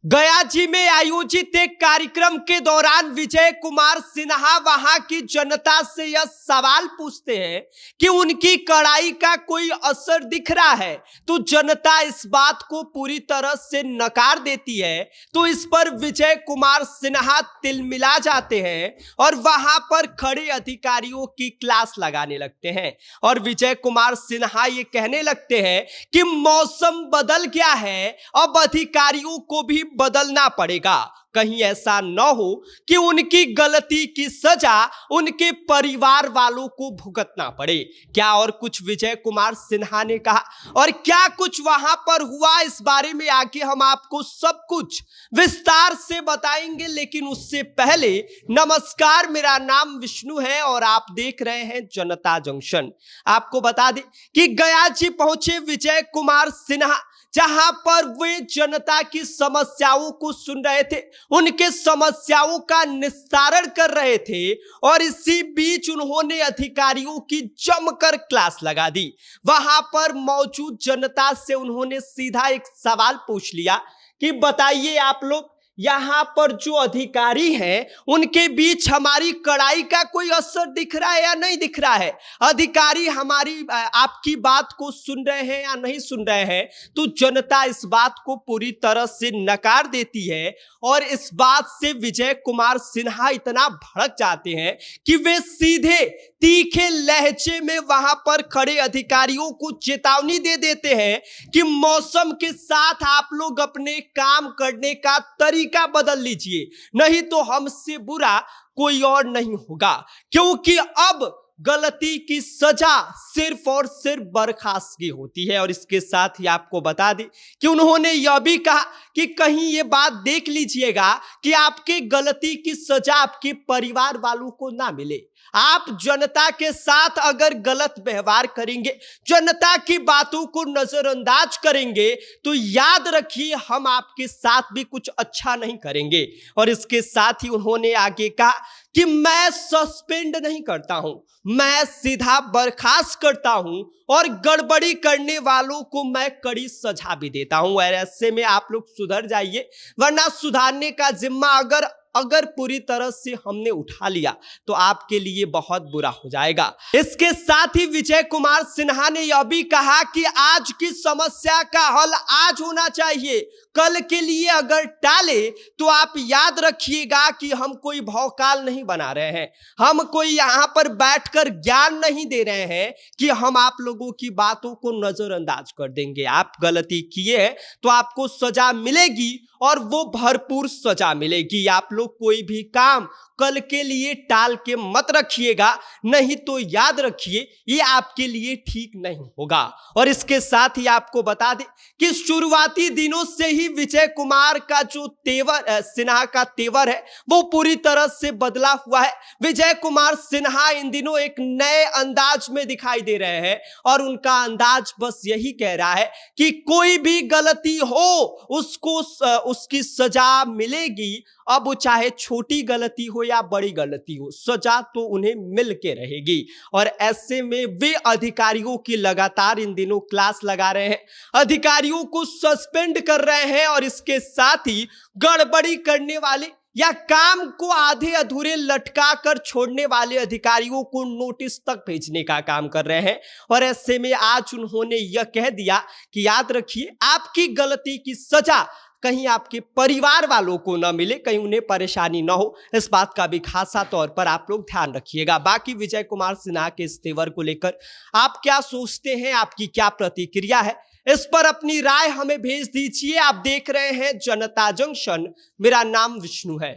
गया जी में आयोजित एक कार्यक्रम के दौरान विजय कुमार सिन्हा वहां की जनता से यह सवाल पूछते हैं कि उनकी कड़ाई का कोई असर दिख रहा है, तो जनता इस बात को पूरी तरह से नकार देती है। तो इस पर विजय कुमार सिन्हा तिलमिला जाते हैं और वहां पर खड़े अधिकारियों की क्लास लगाने लगते हैं और विजय कुमार सिन्हा ये कहने लगते हैं कि मौसम बदल गया है, अब अधिकारियों को भी बदलना पड़ेगा। कहीं ऐसा न हो कि उनकी गलती की सजा उनके परिवार वालों को भुगतना पड़े। क्या और कुछ विजय कुमार सिन्हा ने कहा और क्या कुछ वहां पर हुआ, इस बारे में आगे हम आपको सब कुछ विस्तार से बताएंगे। लेकिन उससे पहले नमस्कार, मेरा नाम विष्णु है और आप देख रहे हैं जनता जंक्शन। आपको बता दें कि गया जी पहुंचे विजय कुमार सिन्हा, जहां पर वे जनता की समस्याओं को सुन रहे थे, उनके समस्याओं का निस्तारण कर रहे थे और इसी बीच उन्होंने अधिकारियों की जमकर क्लास लगा दी। वहां पर मौजूद जनता से उन्होंने सीधा एक सवाल पूछ लिया कि बताइए आप लोग, यहां पर जो अधिकारी हैं उनके बीच हमारी कड़ाई का कोई असर दिख रहा है या नहीं दिख रहा है? अधिकारी हमारी आपकी बात को सुन रहे हैं या नहीं सुन रहे हैं? तो जनता इस बात को पूरी तरह से नकार देती है और इस बात से विजय कुमार सिन्हा इतना भड़क जाते हैं कि वे सीधे तीखे लहजे में वहां पर खड़े अधिकारियों को चेतावनी दे देते हैं कि मौसम के साथ आप लोग अपने काम करने का तरीका बदल लीजिए, नहीं तो हमसे बुरा कोई और नहीं होगा। क्योंकि अब गलती की सजा सिर्फ और सिर्फ बर्खास्तगी होती है। और इसके साथ ही आपको बता दें कि उन्होंने यह भी कहा कि कहीं ये बात देख लीजिएगा कि आपके गलती की सजा आपके परिवार वालों को ना मिले। आप जनता के साथ अगर गलत व्यवहार करेंगे, जनता की बातों को नजरअंदाज करेंगे, तो याद रखिए हम आपके साथ भी कुछ अच्छा नहीं करेंगे। और इसके साथ ही उन्होंने आगे कहा कि मैं सस्पेंड नहीं करता हूं, मैं सीधा बर्खास्त करता हूं और गड़बड़ी करने वालों को मैं कड़ी सजा भी देता हूं। और ऐसे में आप लोग सुधर जाइए, वरना सुधारने का जिम्मा अगर पूरी तरह से हमने उठा लिया तो आपके लिए बहुत बुरा हो जाएगा। इसके साथ ही विजय कुमार सिन्हा ने यह भी कहा कि आज की समस्या का हल आज होना चाहिए, कल के लिए अगर टाले तो आप याद रखिएगा कि हम कोई भौकाल नहीं बना रहे हैं, हम कोई यहां पर बैठकर ज्ञान नहीं दे रहे हैं कि हम आप लोगों की बातों को नजरअंदाज कर देंगे। आप गलती किए हैं तो आपको सजा मिलेगी और वो भरपूर सजा मिलेगी। आप लोग कोई भी काम कल के लिए टाल के मत रखिएगा, नहीं तो याद रखिए ये आपके लिए ठीक नहीं होगा। और इसके साथ ही आपको बता दें कि शुरुआती दिनों से ही विजय कुमार का जो तेवर सिन्हा का तेवर है वो पूरी तरह से बदला हुआ है। विजय कुमार सिन्हा इन दिनों एक नए अंदाज में दिखाई दे रहे हैं और उनका अंदाज बस यही कह रहा है कि कोई भी गलती हो उसको उसकी सजा मिलेगी। अब वो चाहे छोटी गलती हो या बड़ी गलती हो, सजा तो उन्हें मिल के रहेगी। और ऐसे में वे अधिकारियों की लगातार इन दिनों क्लास लगा रहे हैं, अधिकारियों को सस्पेंड कर रहे हैं और इसके साथ ही गड़बड़ी करने वाले या काम को आधे अधूरे लटका कर छोड़ने वाले अधिकारियों को नोटिस तक भेजने का काम कर रहे हैं। और ऐसे में आज उन्होंने यह कह दिया कि याद रखिए आपकी गलती की सजा कहीं आपके परिवार वालों को न मिले, कहीं उन्हें परेशानी न हो, इस बात का भी खासा तौर पर आप लोग ध्यान रखिएगा। बाकी विजय कुमार सिन्हा के इस तेवर को लेकर आप क्या सोचते हैं, आपकी क्या प्रतिक्रिया है, इस पर अपनी राय हमें भेज दीजिए। आप देख रहे हैं जनता जंक्शन, मेरा नाम विष्णु है।